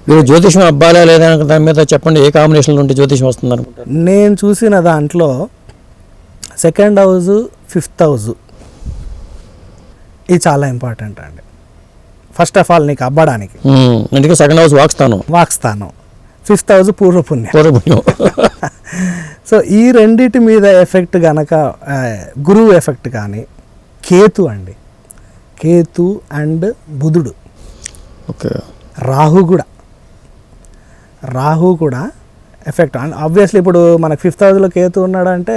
మీరు జ్యోతిషం అబ్బాలా లేదా దాని మీద చెప్పండి, ఏ కాంబినేషన్లో ఉంటే జ్యోతిషం వస్తుంది అనుకుంటారు? నేను చూసిన దాంట్లో సెకండ్ హౌస్, ఫిఫ్త్ హౌస్ ఇది చాలా ఇంపార్టెంట్ అండి. ఫస్ట్ ఆఫ్ ఆల్ నీకు అబ్బడానికి అందుకే సెకండ్ హౌస్ వాక్స్థానం, ఫిఫ్త్ హౌస్ పూర్వపుణ్యం. సో ఈ రెండిటి మీద ఎఫెక్ట్ గనక గురువు ఎఫెక్ట్ కానీ, కేతు అండి, కేతు అండ్ బుధుడు, ఓకే, రాహు కూడా ఎఫెక్ట్. అండ్ ఆబ్వియస్లీ ఇప్పుడు మనకు ఫిఫ్త్ హౌస్లో కేతు ఉన్నాడంటే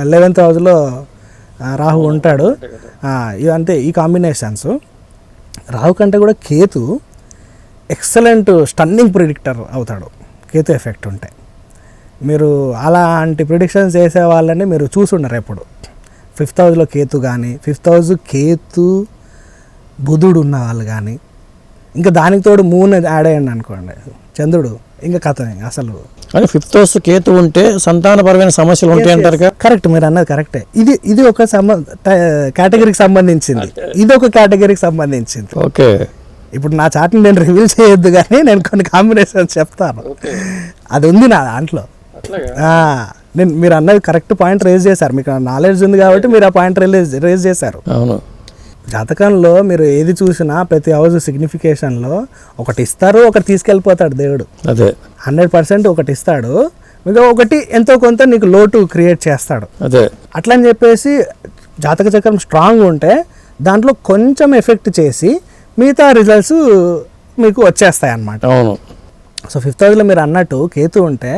11th హౌస్లో రాహు ఉంటాడు. ఇదంతే ఈ కాంబినేషన్స్. రాహు కంటే కూడా కేతు ఎక్సలెంట్ స్టన్నింగ్ ప్రిడిక్టర్ అవుతాడు కేతు ఎఫెక్ట్ ఉంటే. మీరు అలాంటి ప్రిడిక్షన్స్ చేసే వాళ్ళని మీరు చూసుండరు ఎప్పుడు. ఫిఫ్త్ హౌస్లో కేతు కానీ, ఫిఫ్త్ హౌస్ కేతు బుధుడు ఉన్న వాళ్ళు కానీ, ఇంకా దానికి తోడు మూన్ యాడ్ అయ్యండి అనుకోండి, చంద్రుడు, ఇంకా కథ అసలు. కానీ ఫిఫ్త్ హౌస్ కేతు ఉంటే సంతానపరమైన సమస్యలు ఉంటాయి అంటారు. కరెక్ట్, మీరు అన్నది కరెక్టే. ఇది ఒక కేటగిరీకి సంబంధించింది, ఇది ఒక కేటగిరీకి సంబంధించింది. ఓకే, ఇప్పుడు నా చాట్ని నేను రివీల్ చేయొద్దు కానీ నేను కొన్ని కాంబినేషన్స్ చెప్తాను. అది ఉంది నా దాంట్లో. నేను మీరు అన్నది కరెక్ట్ పాయింట్ రేజ్ చేశారు. మీకు నాలెడ్జ్ ఉంది కాబట్టి మీరు ఆ పాయింట్ రేజ్ చేశారు. అవును, జాతకంలో మీరు ఏది చూసినా ప్రతి హౌస్ సిగ్నిఫికేషన్లో ఒకటి ఇస్తారు, ఒకటి తీసుకెళ్ళిపోతాడు దేవుడు. అదే 100% ఒకటి ఇస్తాడు, మీకు ఒకటి ఎంతో కొంత నీకు లోటు క్రియేట్ చేస్తాడు. అదే అట్లని చెప్పేసి జాతక చక్రం స్ట్రాంగ్ ఉంటే దాంట్లో కొంచెం ఎఫెక్ట్ చేసి మిగతా రిజల్ట్స్ మీకు వచ్చేస్తాయి అన్నమాట. అవును. సో ఫిఫ్త్ హౌస్లో మీరు అన్నట్టు కేతు ఉంటే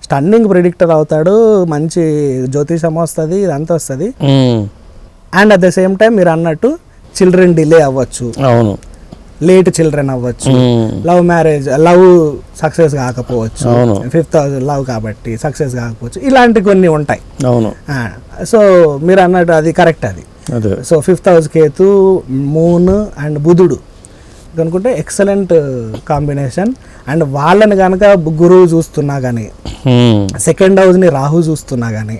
స్టన్నింగ్ ప్రిడిక్టర్ అవుతాడు, మంచి జ్యోతిషం వస్తుంది, ఇదంతా వస్తుంది. And at the same time మీరు అన్నట్టు చిల్డ్రన్ డిలే అవ్వచ్చు, అవును, లేట్ చిల్డ్రన్ అవ్వచ్చు, లవ్ సక్సెస్ కాకపోవచ్చు, ఫిఫ్త్ హౌస్ లవ్ కాబట్టి సక్సెస్ కాకపోవచ్చు, ఇలాంటి కొన్ని ఉంటాయి. అవును. సో మీరు అన్నట్టు అది కరెక్ట్. అది so fifth house Ketu, moon and బుధుడు అనుకుంటే ఎక్సలెంట్ కాంబినేషన్. అండ్ వాళ్ళని కనుక గురువు చూస్తున్నా కానీ, సెకండ్ హౌస్ని రాహు చూస్తున్నా కానీ,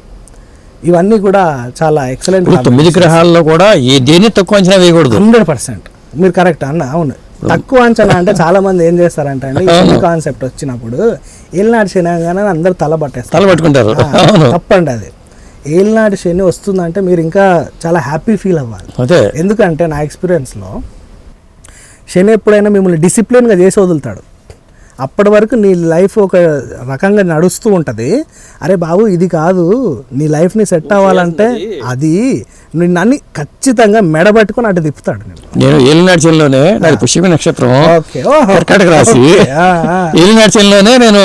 ఇవన్నీ కూడా చాలా ఎక్సలెంట్. 9 గ్రహాల్లో కూడా దేన్ని తక్కువ అంచనా వేయకూడదు. 100% మీరు కరెక్ట్ అన్న. అవును, తక్కువ అంచనా అంటే చాలా మంది ఏం చేస్తారంటే అండి, ఈ కాన్సెప్ట్ వచ్చినప్పుడు ఏలినాటి శని అనగానే అందరూ తల పట్టుకుంటారు. తప్పండి అది. ఏలినాటి శని వస్తుందంటే మీరు ఇంకా చాలా హ్యాపీ ఫీల్ అవ్వాలి. ఎందుకంటే నా ఎక్స్పీరియన్స్లో శని ఎప్పుడైనా మిమ్మల్ని డిసిప్లిన్గా చేసి వదులుతాడు. అప్పటి వరకు నీ లైఫ్ ఒక రకంగా నడుస్తూ ఉంటుంది. అరే బాబు ఇది కాదు, నీ లైఫ్ని సెట్ అవ్వాలంటే అది నన్ను ఖచ్చితంగా మెడబట్టుకొని అటు తిప్పుతాడు. నేను ఏలినాటి శనిలోనే, నాది పుష్యమి నక్షత్రం, కర్కాటక రాశి, ఏలినాటి శనిలోనే నేను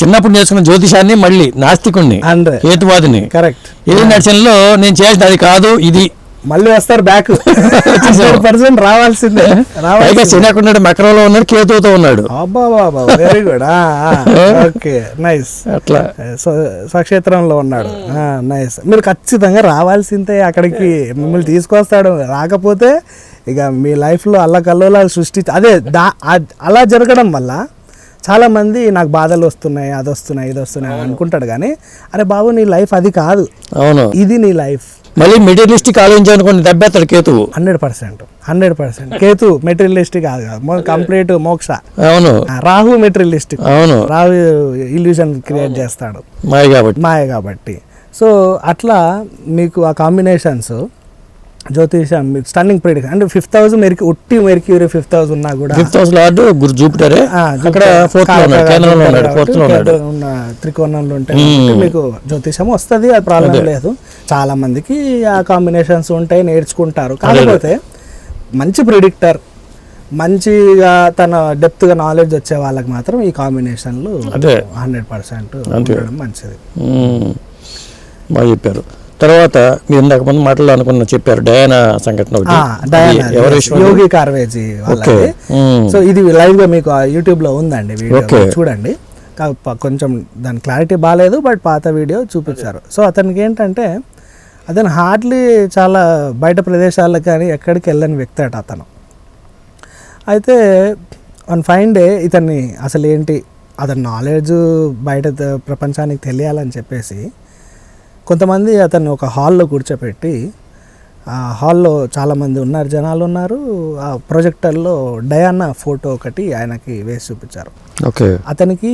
చిన్నప్పుడు నేర్చుకున్న జ్యోతిషాన్ని మళ్ళీ నాస్తికుణ్ణి, హేతువాదిని. కరెక్ట్. ఏలినాటి శనిలో నేను చేసిన అది కాదు ఇది, మళ్ళీ వస్తారు బ్యాక్. 100% రావాల్సిందే. శని అక్కడ మకరంలో ఉన్నాడు, కేతువుతో ఉన్నాడు. Very good. Okay, nice. అట్లా స్వక్షేత్రంలో ఉన్నాడు. నైస్. మీరు ఖచ్చితంగా రావాల్సిందే అక్కడికి, మిమ్మల్ని తీసుకొస్తాడు. రాకపోతే ఇక మీ లైఫ్లో అల్లకల్లోలాలు సృష్టి. అదే అలా జరగడం వల్ల చాలామంది నాకు బాధలు వస్తున్నాయి, అది వస్తున్నాయి, ఇది వస్తున్నాయి అనుకుంటాడు. కానీ అరే బాబు నీ లైఫ్ అది కాదు, అవును, ఇది నీ లైఫ్. మళ్ళీ మెటీరియలిస్టిక్ ఆలోచించాలనుకోండి, దెబ్బేస్తాడు కేతువు. 100% కేతు మెటీరియలిస్టిక్ కాదు, కంప్లీట్ మోక్ష. అవును. రాహు మెటీరియలిస్టిక్. అవును, రాహు ఇల్యూషన్ క్రియేట్ చేస్తాడు, మాయ కాబట్టి. సో అట్లా మీకు ఆ కాంబినేషన్స్ జ్యోతిషం స్టన్నింగ్ ప్రిడిక్షన్. అంటే fifth house mercury fifth house ఉన్నా కూడా, ఫిఫ్త్ హౌస్ లార్డ్ జూపిటరే అక్కడ ఉన్న త్రికోణంలో ఉంటే మీకు జ్యోతిషం వస్తుంది, అది ప్రాబ్లం లేదు. చాలా మందికి ఆ కాంబినేషన్స్ ఉంటాయి, నేర్చుకుంటారు. కాకపోతే మంచి ప్రిడిక్టర్, మంచిగా తన డెప్త్గా నాలెడ్జ్ వచ్చే వాళ్ళకి మాత్రం ఈ కాంబినేషన్లు 100% ఉండడం మంచిది. బాగా చెప్పారు. తర్వాత మీరు ఇందాక ముందు మాటలు అనుకున్న చెప్పారు డయానా సంఘటన, యోగి కార్వేజీ. సో ఇది లైవ్ గా మీకు యూట్యూబ్ లో ఉందండి, వీడియో చూడండి. కొంచెం దాని క్లారిటీ బాగాలేదు, బట్ పాత వీడియో చూపించారు. సో అతనికి ఏంటంటే అతను హార్డ్లీ చాలా బయట ప్రదేశాలకు కానీ ఎక్కడికి వెళ్ళని వ్యక్తి అట అతను. అయితే వన్ ఫైన్ డే ఇతన్ని అసలు ఏంటి అతని నాలెడ్జ్ బయట ప్రపంచానికి తెలియాలని చెప్పేసి కొంతమంది అతన్ని ఒక హాల్లో కూర్చోపెట్టి హాల్లో చాలామంది ఉన్నారు, జనాలు ఉన్నారు. ఆ ప్రొజెక్టర్లో డయానా ఫోటో ఒకటి ఆయనకి వేసి చూపించారు. ఓకే. అతనికి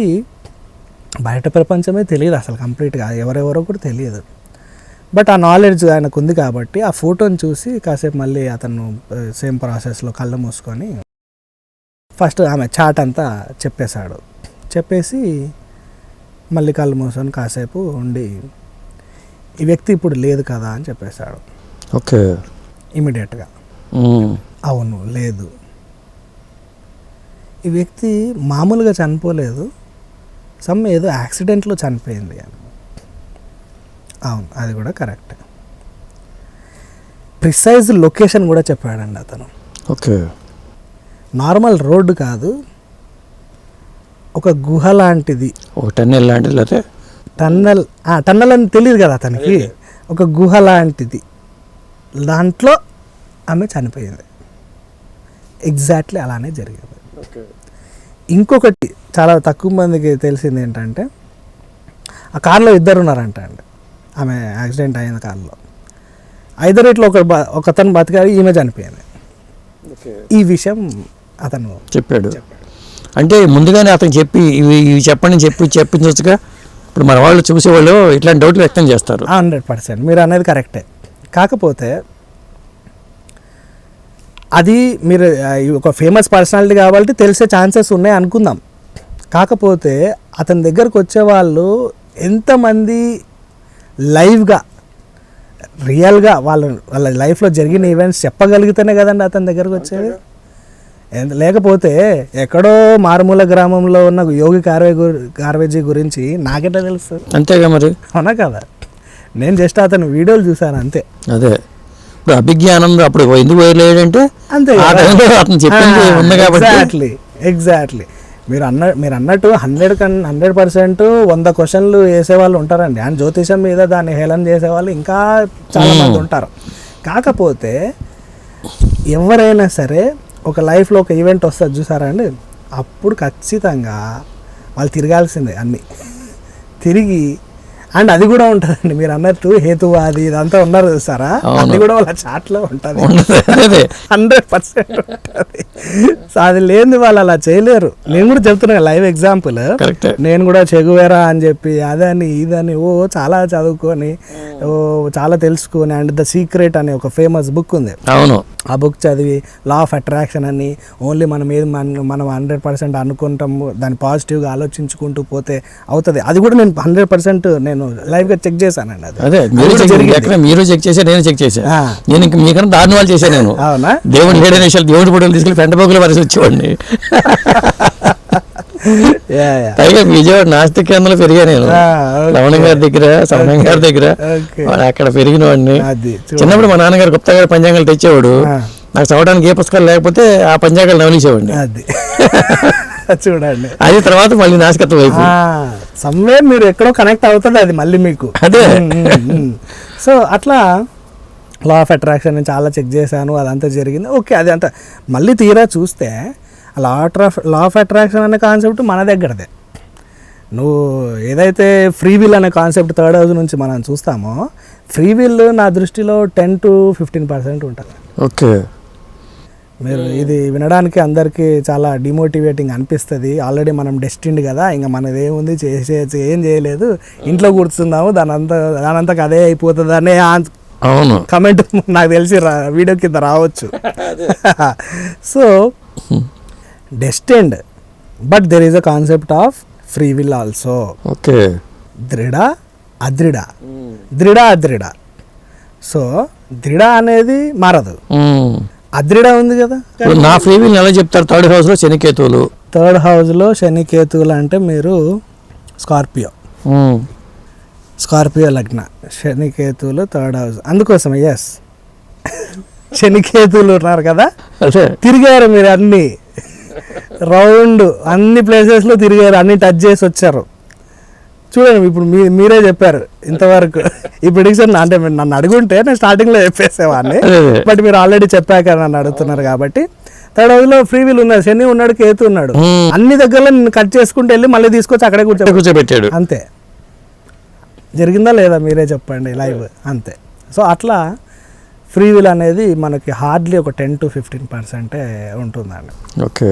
బయట ప్రపంచమే తెలియదు అసలు కంప్లీట్గా, ఎవరెవరో కూడా తెలియదు. బట్ ఆ నాలెడ్జ్ ఆయనకు ఉంది కాబట్టి ఆ ఫోటోని చూసి కాసేపు మళ్ళీ అతను సేమ్ ప్రాసెస్లో కళ్ళు మూసుకొని ఫస్ట్ ఆమె చాట్ అంతా చెప్పేశాడు. చెప్పేసి మళ్ళీ కళ్ళు మూసుకొని కాసేపు ఉండి ఈ వ్యక్తి ఇప్పుడు లేదు కదా అని చెప్పేశాడు. ఓకే. ఇమీడియట్గా అవును లేదు, ఈ వ్యక్తి మామూలుగా చనిపోలేదు, సమ్ ఏదో యాక్సిడెంట్లో చనిపోయింది అని. అవును, అది కూడా కరెక్ట్. ప్రిసైజ్ లొకేషన్ కూడా చెప్పాడండి అతను. ఓకే. నార్మల్ రోడ్డు కాదు, ఒక గుహ లాంటిది, ఒక టన్నెల్ లాంటిది. లేకపోతే టన్నెల్ అని తెలియదు కదా అతనికి, ఒక గుహ లాంటిది, దాంట్లో ఆమె చనిపోయింది. ఎగ్జాక్ట్లీ అలానే జరిగింది. ఇంకొకటి చాలా తక్కువ మందికి తెలిసింది ఏంటంటే ఆ కార్లో ఇద్దరు ఉన్నారంట అండి, ఆమె యాక్సిడెంట్ అయిన కార్లో. ఐదర్ ఇట్లా ఒకతను బతికాడు, ఈమె చనిపోయింది. ఈ విషయం అతను చెప్పాడు. అంటే ముందుగానే అతను చెప్పి ఇవి చెప్పండి చెప్పించవచ్చుగా. ఇప్పుడు మన వాళ్ళు చూసేవాళ్ళు ఇట్లాంటి డౌట్లు వ్యక్తం చేస్తారు. 100% మీరు అనేది కరెక్టే. కాకపోతే అది మీరు ఒక ఫేమస్ పర్సనాలిటీ కాబట్టి తెలిసే ఛాన్సెస్ ఉన్నాయి అనుకుందాం. కాకపోతే అతని దగ్గరకు వచ్చేవాళ్ళు ఎంతమంది లైవ్గా రియల్గా వాళ్ళ లైఫ్లో జరిగిన ఈవెంట్స్ చెప్పగలిగితేనే కదండి అతని దగ్గరకు వచ్చేది. లేకపోతే ఎక్కడో మారుమూల గ్రామంలో ఉన్న యోగి కార్వేజీ గురించి నాకెట్లా తెలుసు? అంతేగా మరి. అవునా కదా, నేను జస్ట్ అతని వీడియోలు చూసాను అంతే. అదే ఇప్పుడు అభిజ్ఞానం అప్పుడు ఎందుకు వేయలేదంటే అంతే అతను చెప్పింది ఉంది కాబట్టి. ఎగ్జాక్ట్లీ మీరు అన్నట్టు 100% 100 క్వశ్చన్లు వేసేవాళ్ళు ఉంటారండి. అండ్ జ్యోతిషం మీద దాన్ని హేళన చేసేవాళ్ళు ఇంకా చాలామంది ఉంటారు. కాకపోతే ఎవరైనా సరే ఒక లైఫ్లో ఒక ఈవెంట్ వస్తుంది చూసారా అండి, అప్పుడు ఖచ్చితంగా వాళ్ళు తిరగాల్సిందే అన్నీ తిరిగి. అండ్ అది కూడా ఉంటుందండి మీరు అన్నట్టు హేతువాది ఇదంతా ఉన్నారు చూసారా, అది కూడా వాళ్ళ చాట్లో ఉంటుంది 100% ఉంటుంది. సో అది లేని వాళ్ళు అలా చేయలేరు. నేను కూడా చెప్తున్నా లైవ్ ఎగ్జాంపుల్, నేను కూడా చెగువేరా అని చెప్పి అదని ఇదని చాలా చదువుకొని చాలా తెలుసుకొని, అండ్ ద సీక్రెట్ అనే ఒక ఫేమస్ బుక్ ఉంది. అవును, ఆ బుక్ చదివి లా ఆఫ్ అట్రాక్షన్ అని ఓన్లీ మనం 100% అనుకుంటాము, దాన్ని పాజిటివ్గా ఆలోచించుకుంటూ పోతే అవుతుంది. అది కూడా నేను 100% నేను లైవ్గా చెక్ చేశానండి. అదే మీరు చెక్ చేశారు, నేను చెక్ చేశాను. నేను ఇంక మీకన్నా దారుణ వాళ్ళు చేశాను. నేను అవునా, దేవుడు లేడని విషయాలు దేవుడి ఫోటోలు తీసుకెళ్ళి పెంటపోగులు పరిస్థితి వచ్చేవాడిని. పైగా విజయవాడ నాస్తిక కేంద్రంలో పెరిగా నేను. రమణ గారి దగ్గర, సమయం గారి దగ్గర అక్కడ పెరిగిన వాడిని. చిన్నప్పుడు మా నాన్నగారు గుప్తా గారి పంచాంగాలు తెచ్చేవాడు. నాకు చదవడానికి ఏ పుస్తకాలు లేకపోతే ఆ పంచాంగాలు నవలించేవాడిని. చూడండి, అది తర్వాత మళ్ళీ నాస్తికత్వం వైపు సమ్వేర్ మీరు ఎక్కడో కనెక్ట్ అవుతుంది అది మళ్ళీ మీకు. అదే సో అట్లా లా ఆఫ్ అట్రాక్షన్ నేను చాలా చెక్ చేశాను, అదంతా జరిగింది. ఓకే, అది అంతా మళ్ళీ తీరా చూస్తే లా ఆఫ్ అట్రాక్షన్ అనే కాన్సెప్ట్ మన దగ్గరదే. నువ్వు ఏదైతే ఫ్రీ విల్ అనే కాన్సెప్ట్ థర్డ్ హౌస్ నుంచి మనం చూస్తామో, ఫ్రీ విల్ నా దృష్టిలో 10 to 15% ఉంటుంది. ఓకే, మీరు ఇది వినడానికి అందరికీ చాలా డిమోటివేటింగ్ అనిపిస్తుంది. ఆల్రెడీ మనం డెస్టిన్డ్ కదా, ఇంకా మనది ఏముంది ఏం చేయలేదు, ఇంట్లో కూర్చుందాము, దానంతకు అదే అయిపోతుంది అనే కమెంట్ నాకు తెలిసి వీడియో కింద రావచ్చు. So destined, but there is a concept of free will also. Okay, దృఢ అదృఢ, దృఢ అదృఢ. సో దృఢ అనేది మారదు, అదృఢ ఉంది కదా. నా ఫ్రీ విల్ ఎలా చెప్తారు? థర్డ్ హౌస్లో శనికేతువులు. థర్డ్ హౌస్లో శనికేతువులు అంటే మీరు స్కార్పియో లగ్న, శనికేతువులు థర్డ్ హౌస్. అందుకోసం ఎస్ శనికేతువులు ఉన్నారు కదా, తిరిగారు మీరు అన్ని రౌండ్ అన్ని ప్లేసెస్లో తిరిగారు, అన్ని టచ్ చేసి వచ్చారు. చూడండి ఇప్పుడు మీరే చెప్పారు ఇంతవరకు ఈ ప్రిడిక్షన్. అంటే మీరు నన్ను అడుగుంటే నేను స్టార్టింగ్లో చెప్పేసేవాడిని, బట్ మీరు ఆల్రెడీ చెప్పాక నన్ను అడుగుతున్నారు కాబట్టి. థర్డ్ హౌస్లో ఫ్రీ విల్ ఉన్నాడు, శని ఉన్నాడు, కేతు ఉన్నాడు. అన్ని దగ్గరలో నిన్ను కట్ చేసుకుంటూ వెళ్ళి మళ్ళీ తీసుకొచ్చి అక్కడే కూర్చోబెట్టాడు. అంతే జరిగిందా లేదా మీరే చెప్పండి లైవ్. అంతే. సో అట్లా ఫ్రీ విల్ అనేది మనకి హార్డ్లీ ఒక 10-15% ఉంటుందండి. ఓకే.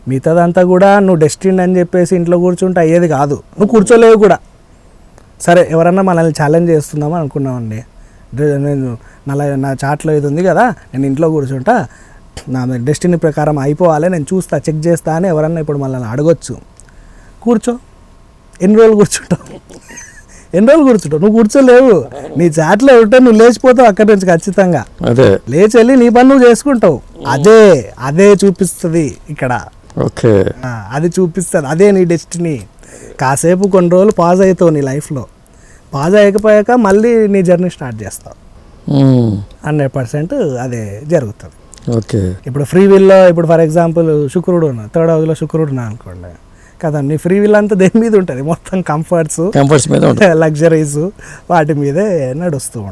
మిగతాదంతా కూడా నువ్వు డెస్టిన్ అని చెప్పేసి ఇంట్లో కూర్చుంటే అయ్యేది కాదు, నువ్వు కూర్చోలేవు కూడా. సరే ఎవరన్నా మనల్ని ఛాలెంజ్ చేస్తున్నామని అనుకున్నామండి, నేను నా చాట్లో ఇది ఉంది కదా, నేను ఇంట్లో కూర్చుంటా, నా డెస్టినీ ప్రకారం అయిపోవాలి, నేను చూస్తా, చెక్ చేస్తా అని ఎవరన్నా ఇప్పుడు మనల్ని అడగొచ్చు. కూర్చో, ఎన్ని రోజులు కూర్చుంటావు? నువ్వు కూర్చోలేవు. నీ చాట్లో ఉంటే నువ్వు లేచిపోతావు అక్కడి నుంచి ఖచ్చితంగా. అదే లేచి వెళ్ళి నీ పని నువ్వు చేసుకుంటావు. అదే చూపిస్తుంది ఇక్కడ. ఓకే. అది చూపిస్తుంది, అదే నీ డెస్టినీ. కాసేపు కొన్ని రోజులు పాజ్ అవుతావు నీ లైఫ్లో, పాజ్ అయ్యకపోయాక మళ్ళీ నీ జర్నీ స్టార్ట్ చేస్తావు. 100% అదే జరుగుతుంది. ఓకే. ఇప్పుడు ఫ్రీ విల్లో ఇప్పుడు ఫర్ ఎగ్జాంపుల్ శుక్రుడు ఉన్నా, 3rd హౌస్లో శుక్రుడు ఉన్నా అనుకోండి కదా, నీ ఫ్రీ విల్ అంతా దేని మీద ఉంటుంది? మొత్తం కంఫర్ట్స్ మీద, లగ్జరీస్ వాటి మీదే నడుస్తూ ఉంటుంది.